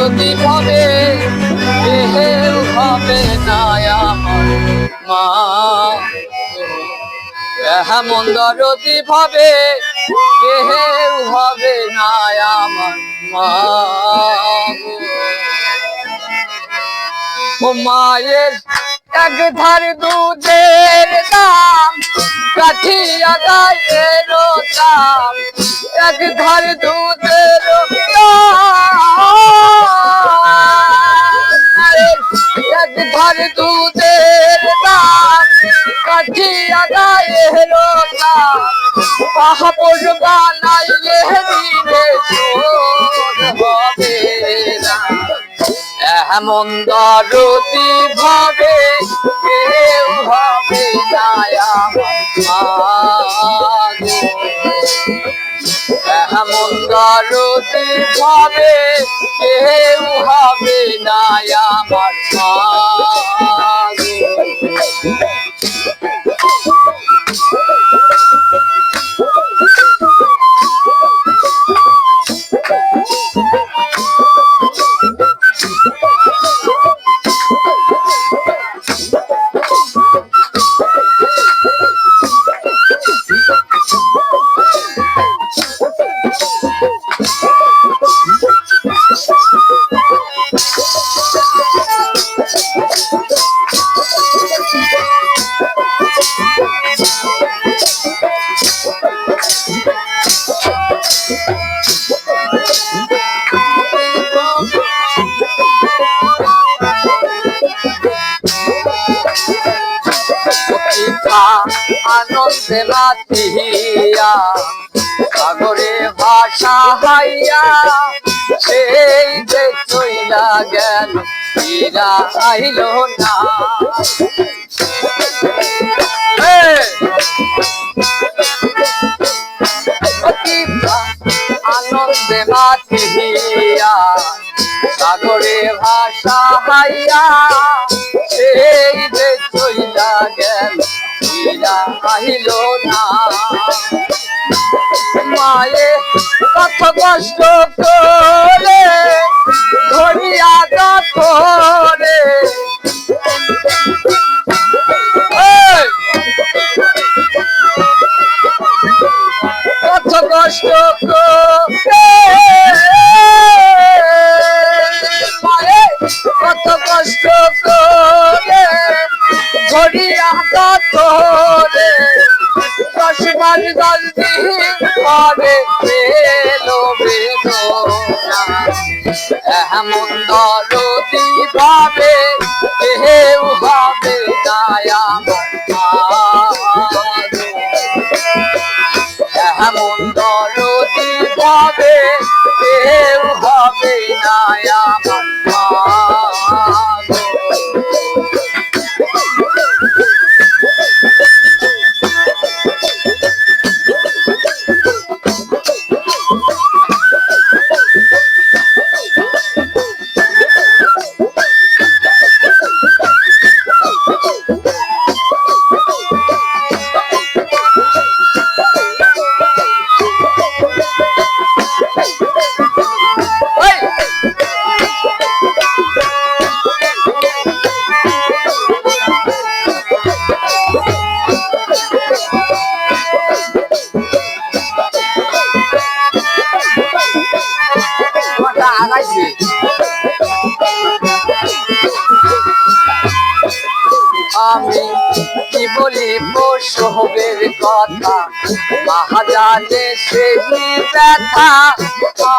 যদি ভাবে কেউ হবে না আমার মা, এমন দরদি ভাবে কেউ হবে না আমার মা। ও মায়ের এক ধার দুধের দাম কাঠিয়া গায়ের দাম, এক ধার দুধের এক ধার দুধের দাম কাঠিয়া গায়ের দাম, পাহাড় বানাইলে দিনে শোধ হবে না। এমন দরদি ভাবে কেউ হবে না আমার মা গো, এমন দরদি ভাবে কেউ হবে না আমার মা গো। আনন্দে মাতিয়া সাগরে ভাষা হাইয়া, সেই যে চইলা গেল ফিরা আইল না। আনন্দে মাতিয়া সাগরে ভাষা হাইয়া, সেই যে চইলা গেল ফিরা আইল না। মায়ে কত কষ্ট করে ধরিয়া ধরে, কত কষ্ট করে মায়ে কত কষ্ট করে ধরিয়া ধরে, 10 বার 10 দিন পরে পেল বেদনা। এমন দরদি ভাবে কেউ হবে না আমার মা গো, এমন দরদি ভাবে কেউ হবে না আমার মা গো। আমি কি বলিব সোহের কথা, মা জানে সেই ব্যথা, মা